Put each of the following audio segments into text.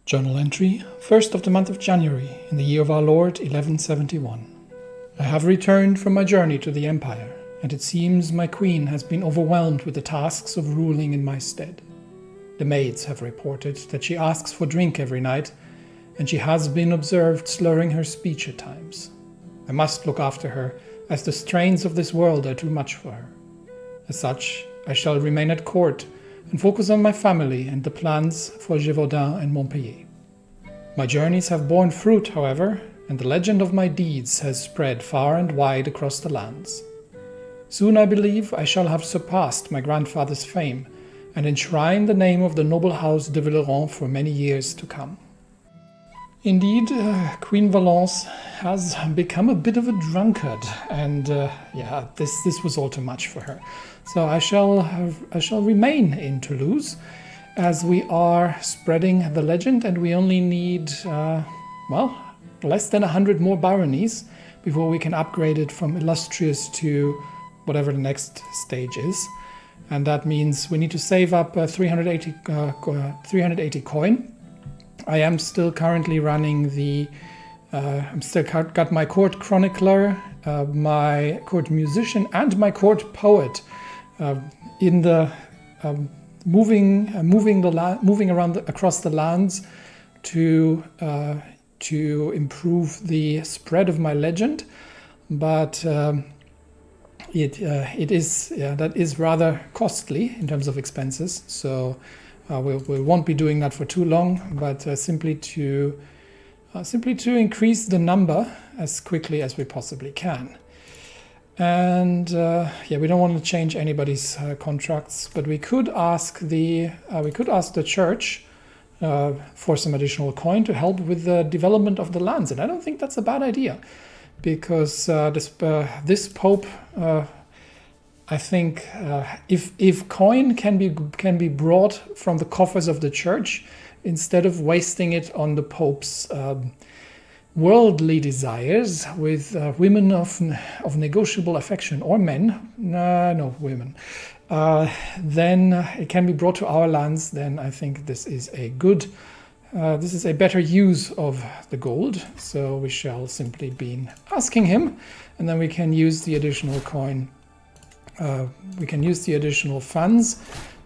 Journal entry, 1st of the month of January, in the year of our Lord, 1171. I have returned from my journey to the Empire, and it seems my queen has been overwhelmed with the tasks of ruling in my stead. The maids have reported that she asks for drink every night, and she has been observed slurring her speech at times. I must look after her, as the strains of this world are too much for her. As such, I shall remain at court and focus on my family and the plans for Gévaudan and Montpellier. My journeys have borne fruit, however, and the legend of my deeds has spread far and wide across the lands. Soon, I believe, I shall have surpassed my grandfather's fame and enshrine the name of the noble house de Villeron for many years to come. Indeed, Queen Valence has become a bit of a drunkard, and this was all too much for her. So I shall remain in Toulouse, as we are spreading the legend, and we only need less than 100 more baronies before we can upgrade it from illustrious to whatever the next stage is. And that means we need to save up 380 coin. I am still currently running the, got my court chronicler, my court musician, and my court poet in the moving around across the lands to improve the spread of my legend, but that is rather costly in terms of expenses. So. We won't be doing that for too long, but simply to increase the number as quickly as we possibly can. And we don't want to change anybody's contracts, but we could ask the church for some additional coin to help with the development of the lands, and I don't think that's a bad idea, because this pope. I think if coin can be brought from the coffers of the church instead of wasting it on the Pope's worldly desires with women of negotiable affection, or men, women, then it can be brought to our lands. Then I think this is a better use of the gold. So we shall simply be asking him, and then we can use the additional coin. We can use the additional funds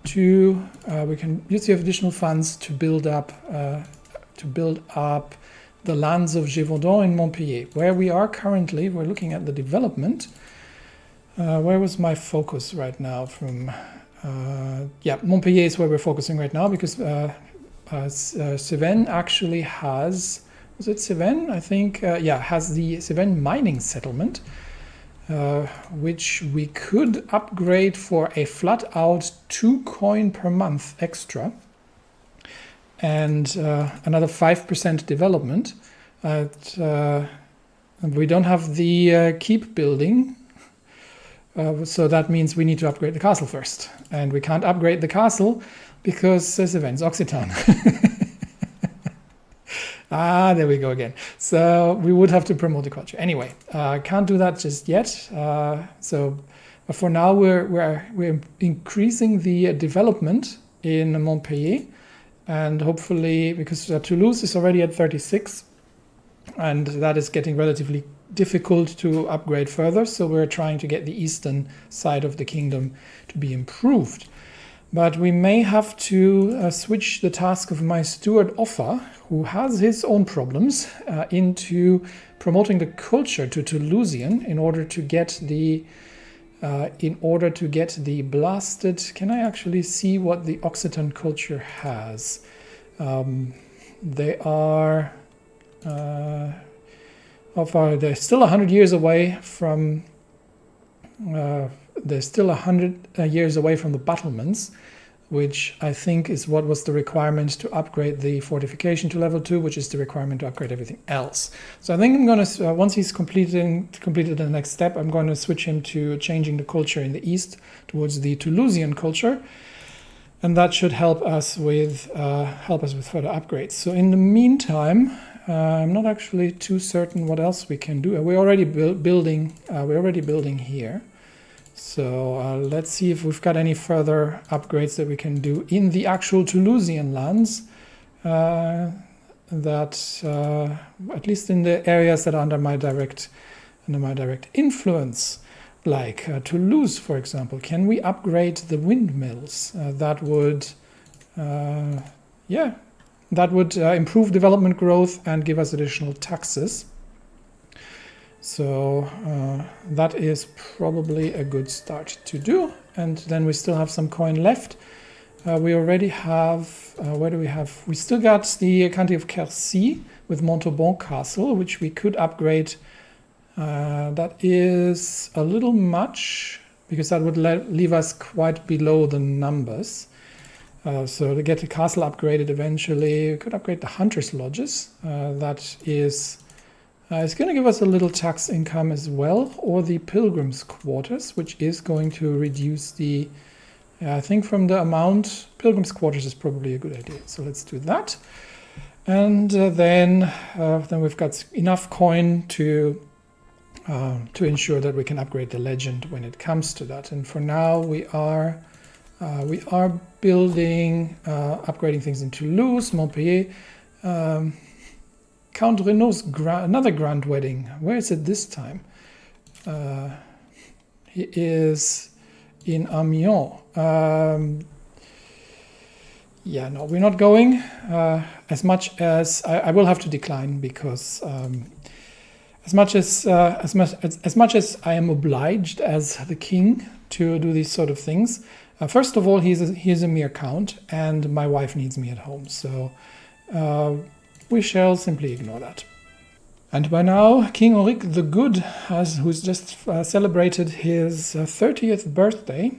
to build up the lands of Gévaudan and Montpellier, where we are currently. We're looking at the development. Where was my focus right now? Montpellier is where we're focusing right now, because Cévennes actually has. Was it Cévennes? I think has the Cévennes mining settlement. Which we could upgrade for a flat out 2 coin per month extra, and another 5% development. We don't have the keep building, so that means we need to upgrade the castle first, and we can't upgrade the castle because Cévennes Occitan. There we go again. So we would have to promote the culture. Anyway, can't do that just yet. But for now, we're increasing the development in Montpellier, and hopefully, because Toulouse is already at 36, and that is getting relatively difficult to upgrade further. So we're trying to get the eastern side of the kingdom to be improved. But we may have to switch the task of my steward Offa, who has his own problems, into promoting the culture to Toulousian in order to get the blasted. Can I actually see what the Occitan culture has? They are they're still 100 years away from. They're still 100 years away from the battlements, which I think is what was the requirement to upgrade the fortification to level 2, which is the requirement to upgrade everything else. So I think I'm going to, once he's completed the next step, I'm going to switch him to changing the culture in the east towards the Toulousian culture, and that should help us with further upgrades. So in the meantime, I'm not actually too certain what else we can do. We're already building here. So let's see if we've got any further upgrades that we can do in the actual Toulousian lands. that at least in the areas that are under my direct influence, like Toulouse, for example, can we upgrade the windmills? That would improve development growth and give us additional taxes. So that is probably a good start to do. And then we still have some coin left. We already have, where do we have? We still got the county of Quercy with Montauban Castle, which we could upgrade. That is a little much, because that would leave us quite below the numbers. So to get the castle upgraded eventually, we could upgrade the Hunters' Lodges. That is, it's going to give us a little tax income as well, or the Pilgrims' Quarters, which is going to reduce the, I think from the amount, Pilgrims' Quarters is probably a good idea. So let's do that. And then we've got enough coin to ensure that we can upgrade the legend when it comes to that. And for now, we are building, upgrading things in Toulouse, Montpellier. Count Renault's another grand wedding. Where is it this time? He is in Amiens. Yeah, no, we're not going. As much as I will have to decline, because as much as I am obliged as the king to do these sort of things. First of all, he's a mere count, and my wife needs me at home, so we shall simply ignore that. And by now, King Enric the Good, who's just celebrated his 30th birthday,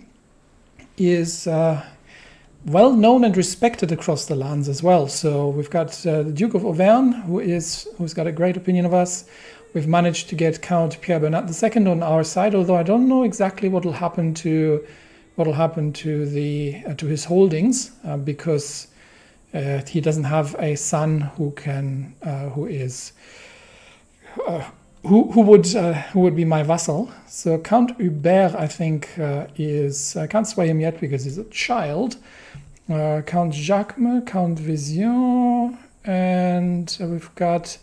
is well known and respected across the lands as well. So we've got the Duke of Auvergne, who's got a great opinion of us. We've managed to get Count Pierre Bernard II on our side, although I don't know exactly what will happen to his holdings, because he doesn't have a son who would be my vassal. So Count Hubert, I think, I can't sway him yet because he's a child. Count Jacques, Count Vision, and we've got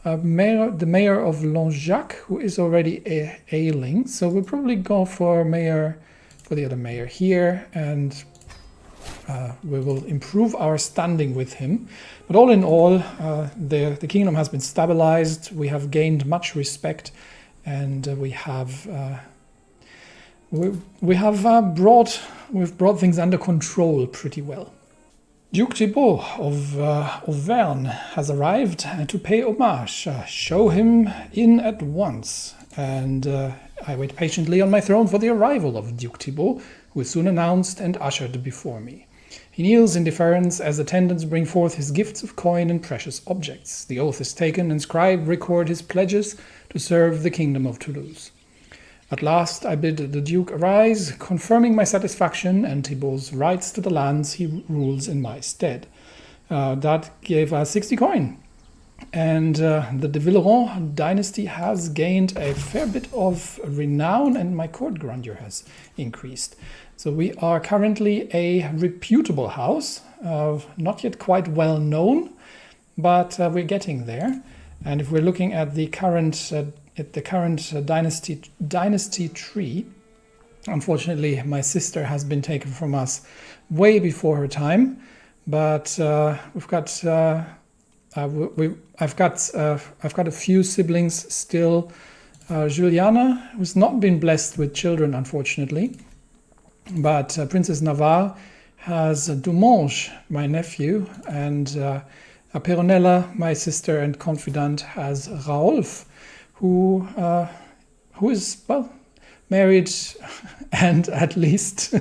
the mayor of Langeac, who is already ailing. So we'll probably go for the other mayor here, and we will improve our standing with him. But all in all, the kingdom has been stabilized. We have gained much respect, and we've brought things under control pretty well. Duke Thibault of Auvergne has arrived to pay homage. Show him in at once. And I wait patiently on my throne for the arrival of Duke Thibault, who is soon announced and ushered before me. He kneels in deference as attendants bring forth his gifts of coin and precious objects. The oath is taken, and scribe record his pledges to serve the kingdom of Toulouse. At last I bid the Duke arise, confirming my satisfaction and Thibault's rights to the lands he rules in my stead. That gave us 60 coin. And the de Villeron dynasty has gained a fair bit of renown, and my court grandeur has increased. So we are currently a reputable house, not yet quite well known, but we're getting there. And if we're looking at the current dynasty tree, unfortunately, my sister has been taken from us way before her time. But I've got a few siblings still. Juliana, who's not been blessed with children, unfortunately, but Princess Navarre has Dumonge, my nephew, and Peronella, my sister and confidant, has Raolf, who is, well, married and at least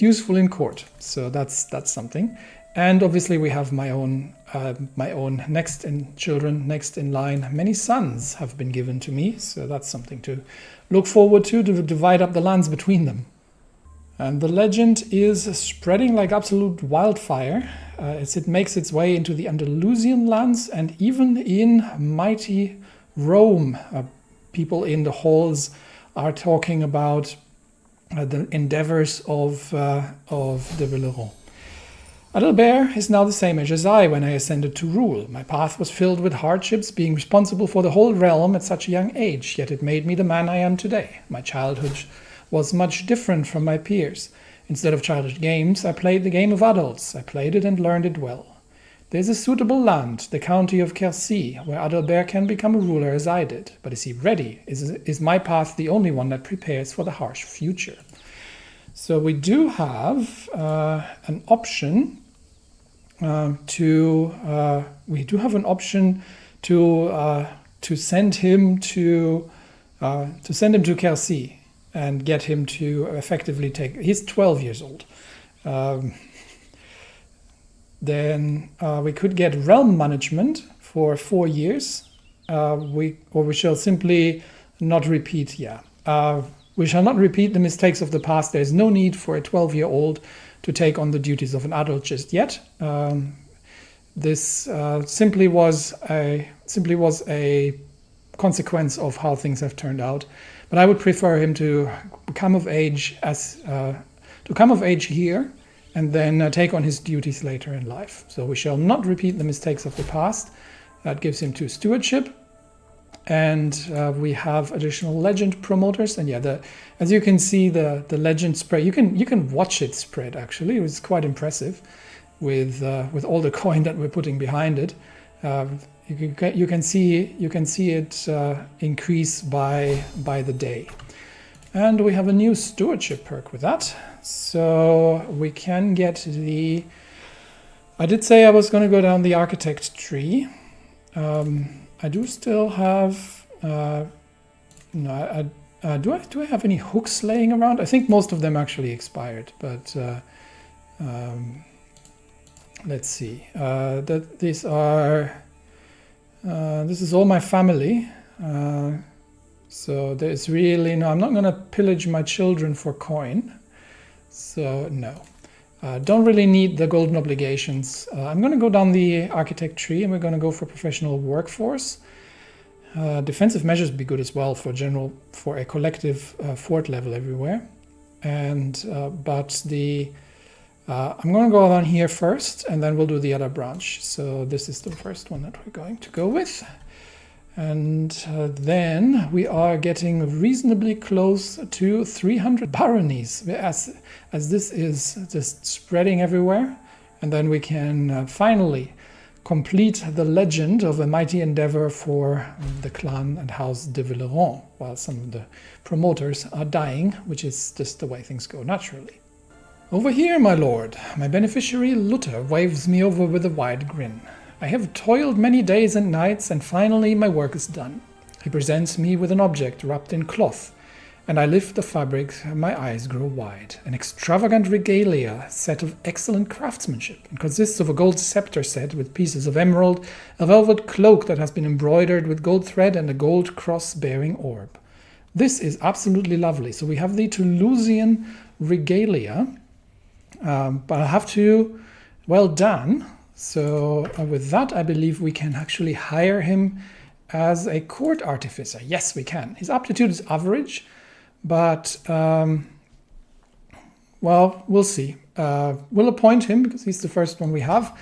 useful in court. So that's something. And obviously we have my own next in line. Many sons have been given to me, so that's something to look forward to divide up the lands between them. And the legend is spreading like absolute wildfire as it makes its way into the Andalusian lands, and even in mighty Rome. People in the halls are talking about the endeavors of de Villeron. Adalbert is now the same age as I when I ascended to rule. My path was filled with hardships, being responsible for the whole realm at such a young age, yet it made me the man I am today. My childhood was much different from my peers. Instead of childish games, I played the game of adults. I played it and learned it well. There is a suitable land, the county of Quercy, where Adalbert can become a ruler as I did. But is he ready? Is my path the only one that prepares for the harsh future? So we do have an option to send him to Quercy and get him to effectively take. He's 12 years old. Then we could get realm management for 4 years. We shall simply not repeat. We shall not repeat the mistakes of the past. There is no need for a 12-year-old to take on the duties of an adult just yet. This simply was a consequence of how things have turned out. But I would prefer him to come of age here, and then take on his duties later in life. So we shall not repeat the mistakes of the past. That gives him 2 stewardship, and we have additional legend promoters. And as you can see, the legend spread. You can watch it spread. Actually, it was quite impressive with all the coin that we're putting behind it. You can see it increase by the day. And we have a new stewardship perk with that. So we can get I did say I was going to go down the architect tree. I do still have... do I have any hooks laying around? I think most of them actually expired, but let's see. These are... this is all my family. So there's really no... I'm not going to pillage my children for coin. So no. Don't really need the golden obligations. I'm going to go down the architect tree, and we're going to go for professional workforce. Defensive measures would be good as well for a collective fort level everywhere. And but I'm going to go down here first, and then we'll do the other branch. So this is the first one that we're going to go with. And then we are getting reasonably close to 300 baronies, as this is just spreading everywhere. And then we can finally complete the legend of a mighty endeavor for the clan and house de Villeron, while some of the promoters are dying, which is just the way things go naturally. Over here, my lord, my beneficiary Luther waves me over with a wide grin. I have toiled many days and nights, and finally my work is done. He presents me with an object wrapped in cloth, and I lift the fabric and my eyes grow wide. An extravagant regalia set of excellent craftsmanship, and consists of a gold scepter set with pieces of emerald, a velvet cloak that has been embroidered with gold thread, and a gold cross-bearing orb. This is absolutely lovely. So we have the Toulousian regalia, but I have to... Well done. So with that, I believe we can actually hire him as a court artificer. Yes, we can. His aptitude is average, but, well, we'll see. We'll appoint him because he's the first one we have.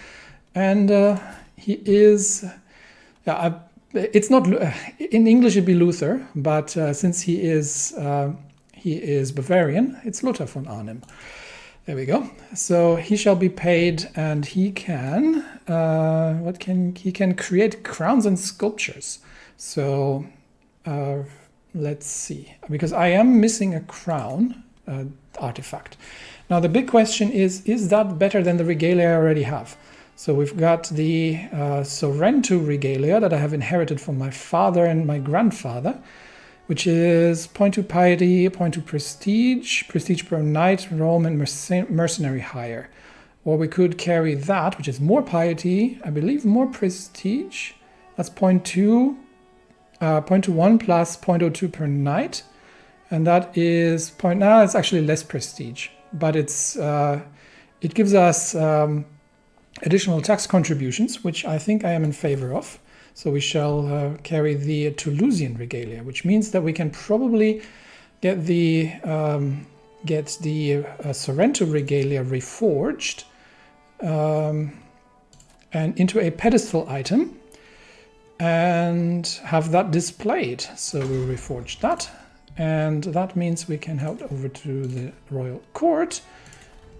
And he is... it's not... in English it'd be Luther, but since he is Bavarian, it's Luther von Arnim. There we go. So he shall be paid, and he can he can create crowns and sculptures. So let's see, because I am missing a crown artifact. Now the big question is that better than the regalia I already have? So we've got the Sorrento regalia that I have inherited from my father and my grandfather, which is point to piety, point to prestige, prestige per knight, Rome, and mercenary hire. Or we could carry that, which is more piety, I believe more prestige. That's 0.2 1 plus 0.02 per knight. And that is now it's actually less prestige, but it gives us additional tax contributions, which I think I am in favor of. So we shall carry the Toulousian regalia, which means that we can probably get the Sorrento regalia reforged, and into a pedestal item and have that displayed. So we reforged that, and that means we can head over to the royal court,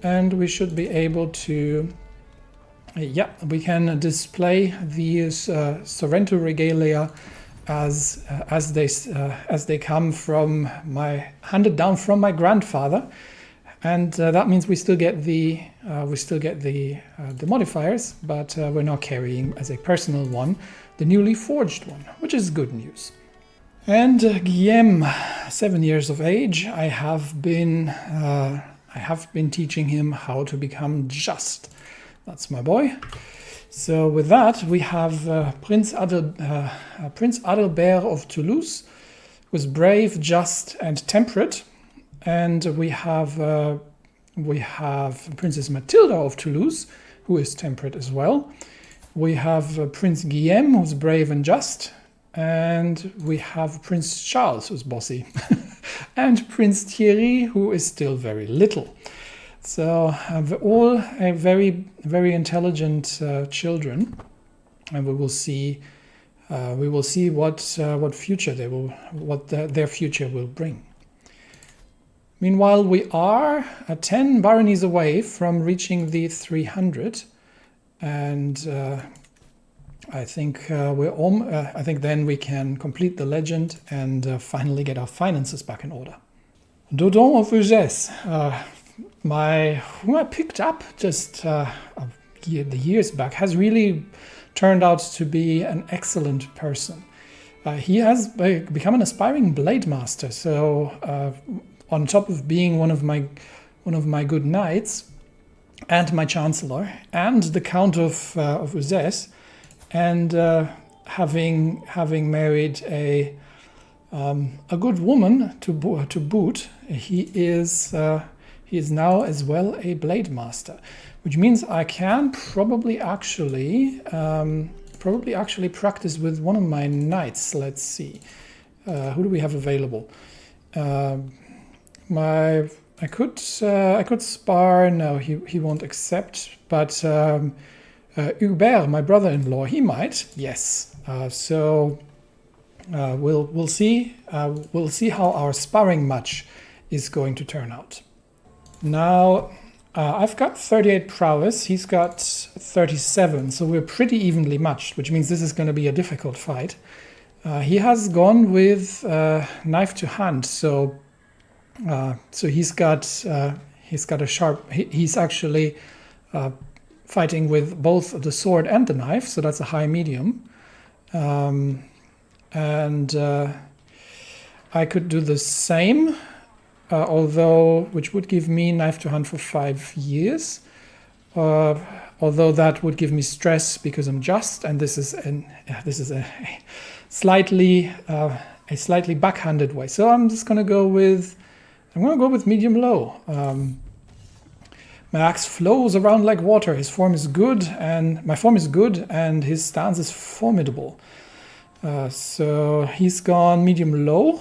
and we should be able to, yeah, we can display these Sorrento regalia as they come from handed down from my grandfather, and that means we still get the modifiers, but we're now carrying as a personal one the newly forged one, which is good news. And Guillaume, 7 years of age, I have been teaching him how to become just. That's my boy. So with that, we have Prince Adalbert of Toulouse, who's brave, just, and temperate, and we have Princess Matilda of Toulouse, who is temperate as well. We have Prince Guillaume, who's brave and just, and we have Prince Charles, who's bossy, and Prince Thierry, who is still very little. So they're all very, very intelligent children, and we will see what future their future will bring. Meanwhile, we are 10 baronies away from reaching the 300, and I think I think then we can complete the legend and finally get our finances back in order. Dodon of Uzès, who I picked up just the years back, has really turned out to be an excellent person. He has become an aspiring blade master, so on top of being one of my good knights and my chancellor and the Count of Uzès, and having married a good woman to boot, he is now as well a blade master, which means I can probably actually practice with one of my knights. Let's see, who do we have available? I could spar. No, he won't accept. But Hubert, my brother-in-law, he might. Yes. So we'll see. We'll see how our sparring match is going to turn out. Now, I've got 38 prowess. He's got 37. So we're pretty evenly matched, which means this is going to be a difficult fight. He has gone with knife to hand. So he's got a sharp. He's actually fighting with both the sword and the knife, so that's a high medium. And I could do the same, which would give me knife to hand for 5 years. Although that would give me stress because I'm just, and this is a slightly backhanded way. So I'm just gonna go with. I'm going to go with medium low. My axe flows around like water. His form is good, and my form is good, and his stance is formidable. So he's gone medium low,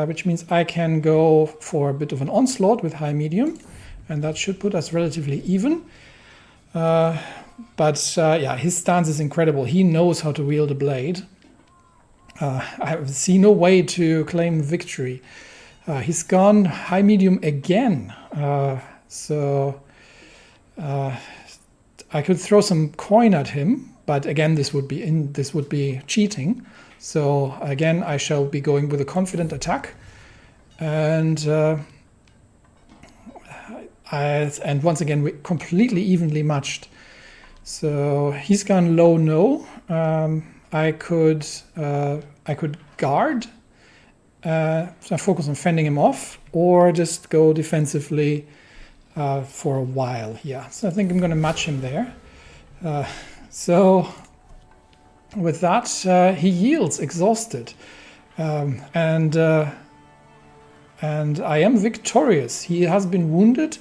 which means I can go for a bit of an onslaught with high medium, and that should put us relatively even. But his stance is incredible. He knows how to wield a blade. I see no way to claim victory. He's gone high medium again, so I could throw some coin at him, but again this would be cheating. So again, I shall be going with a confident attack, and once again we're completely evenly matched. So he's gone low. No, I could guard. So I focus on fending him off, or just go defensively for a while. Yeah, so I think I'm going to match him there. So with that, he yields, exhausted, and I am victorious. He has been wounded,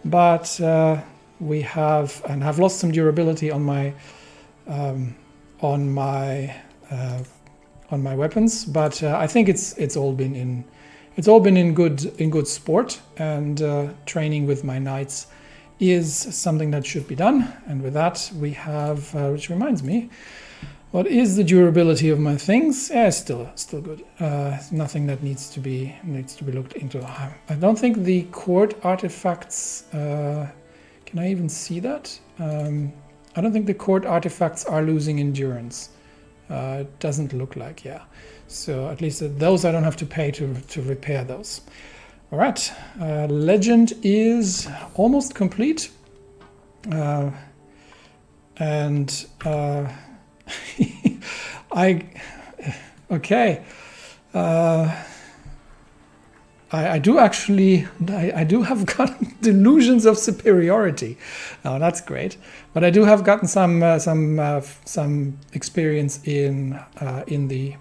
but I've lost some durability on my weapons, but I think it's all been in good sport, and training with my knights is something that should be done. And with that, we have, which reminds me, what is the durability of my things? Yeah, still good. Nothing that needs to be looked into. I don't think the court artifacts. Can I even see that? I don't think the court artifacts are losing endurance. It doesn't look like, yeah. So at least those I don't have to pay to repair those. All right, legend is almost complete. I do have gotten delusions of superiority. Oh, that's great. But I do have gotten some experience in the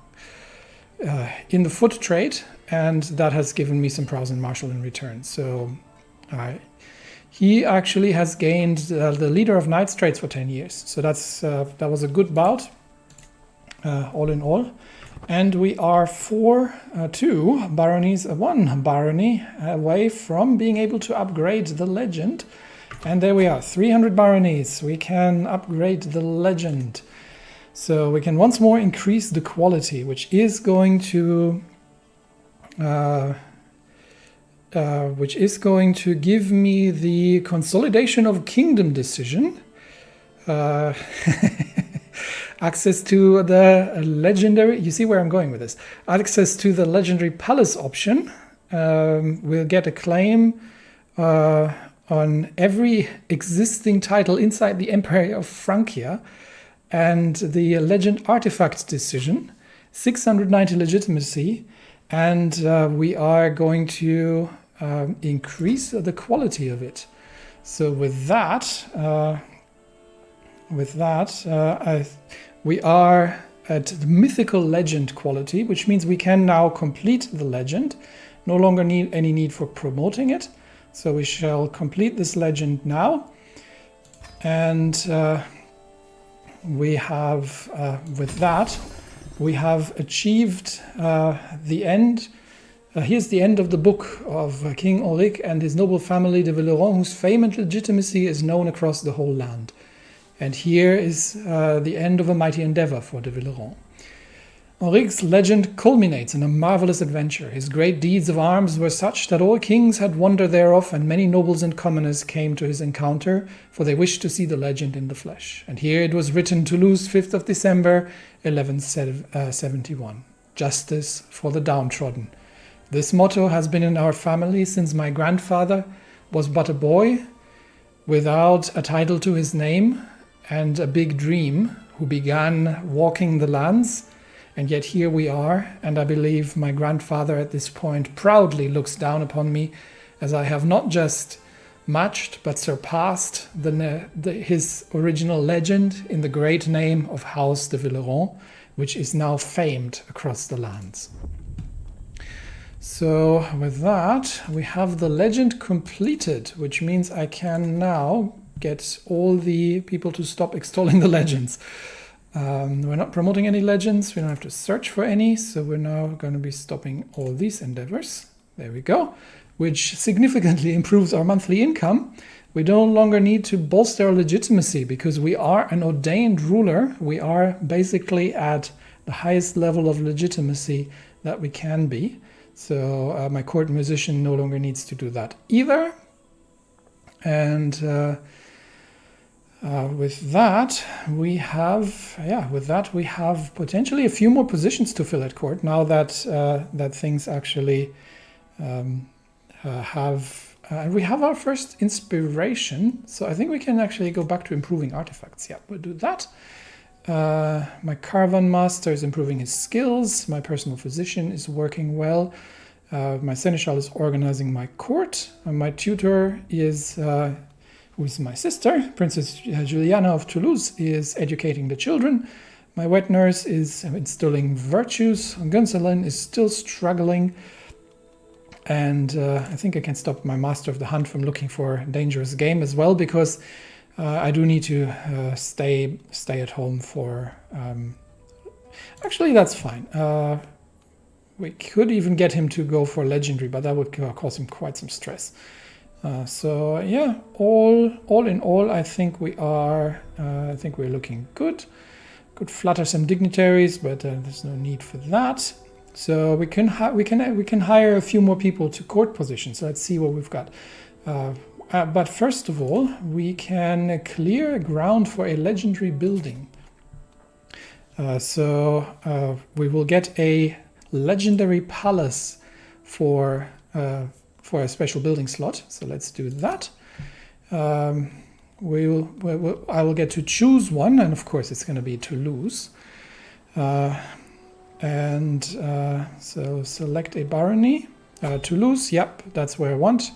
foot trade, and that has given me some prowess and martial in return. So he actually has gained the leader of Knight's Trades for 10 years. So that was a good bout, all in all. And we are one barony away from being able to upgrade the legend. And there we are, 300 baronies. We can upgrade the legend. So we can once more increase the quality, which is going to give me the consolidation of kingdom decision. Access to the legendary, you see where I'm going with this. Access to the legendary palace option. We'll get a claim on every existing title inside the Empire of Francia, and the legend artifact decision, 690 legitimacy, and we are going to increase the quality of it. So with that, we are at the mythical legend quality, which means we can now complete the legend. No longer need any need for promoting it. So we shall complete this legend now. And we have, with that, we have achieved the end. Here's the end of the book of King Enric and his noble family de Villeron, whose fame and legitimacy is known across the whole land. And here is the end of a mighty endeavor for de Villeron. Enric's legend culminates in a marvelous adventure. His great deeds of arms were such that all kings had wonder thereof, and many nobles and commoners came to his encounter, for they wished to see the legend in the flesh. And here it was written, Toulouse, 5th of December, 1171. Justice for the downtrodden. This motto has been in our family since my grandfather was but a boy, without a title to his name, and a big dream, who began walking the lands, and yet here we are, and I believe my grandfather at this point proudly looks down upon me, as I have not just matched but surpassed his original legend in the great name of House de Villeron, which is now famed across the lands. So with that, we have the legend completed, which means I can now get all the people to stop extolling the legends. We're not promoting any legends, we don't have to search for any, so we're now going to be stopping all these endeavors. There we go, which significantly improves our monthly income. We no longer need to bolster our legitimacy because we are an ordained ruler. We are basically at the highest level of legitimacy that we can be. So my court musician no longer needs to do that either. And with that we have potentially a few more positions to fill at court now that things actually have we have our first inspiration. So I think we can actually go back to improving artifacts. Yeah, we'll do that. My caravan master is improving his skills. My personal physician is working well. My seneschal is organizing my court. My tutor is who is my sister, Princess Juliana of Toulouse, is educating the children. My wet nurse is instilling virtues. Gonsalin is still struggling. And I think I can stop my master of the hunt from looking for dangerous game as well, because I do need to stay at home for... Actually, that's fine. We could even get him to go for legendary, but that would cause him quite some stress. So yeah, all in all, I think we're looking good. Could flatter some dignitaries, but there's no need for that. So we can hire a few more people to court positions. So let's see what we've got. But first of all, we can clear ground for a legendary building. So we will get a legendary palace for a special building slot. So let's do that. I will get to choose one, and of course it's going to be Toulouse. So select a barony. Toulouse, yep, that's where I want.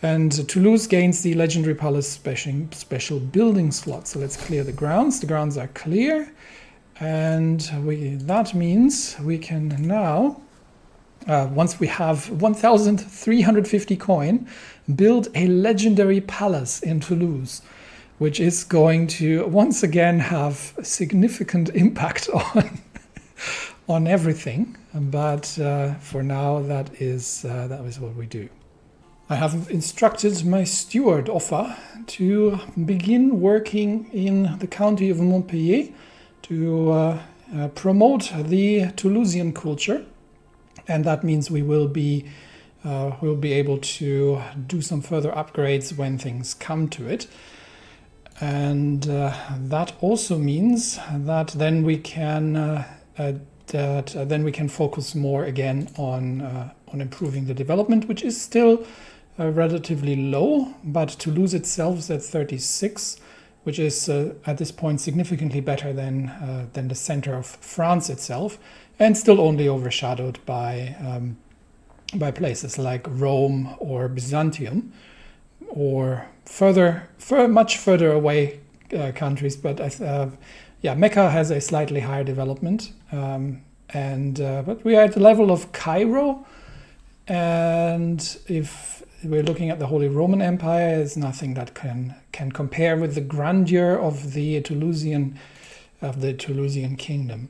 And Toulouse gains the legendary palace special building slot. So let's clear the grounds. The grounds are clear, and that means we can now, once we have 1,350 coin, build a legendary palace in Toulouse, which is going to once again have a significant impact on everything. But for now, that is what we do. I have instructed my steward Offa to begin working in the county of Montpellier to promote the Toulousian culture, and that means we will be able to do some further upgrades when things come to it. And that also means that then we can focus more again on improving the development, which is still relatively low, but Toulouse itself is at 36, which is at this point significantly better than the center of France itself, and still only overshadowed by places like Rome or Byzantium, or much further away countries. But Mecca has a slightly higher development, but we are at the level of Cairo, and if we're looking at the Holy Roman Empire, there's nothing that can compare with the grandeur of the Toulousian kingdom.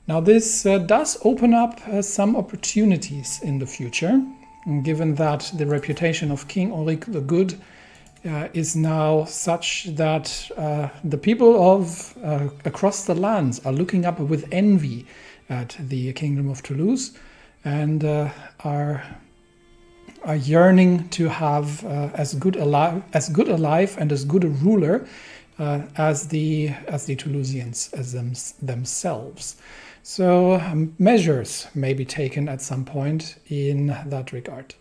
Now, this does open up some opportunities in the future, given that the reputation of King Enric the Good is now such that the people of across the lands are looking up with envy at the Kingdom of Toulouse, and are yearning to have as good a life and as good a ruler as the Toulousians as themselves. So measures may be taken at some point in that regard.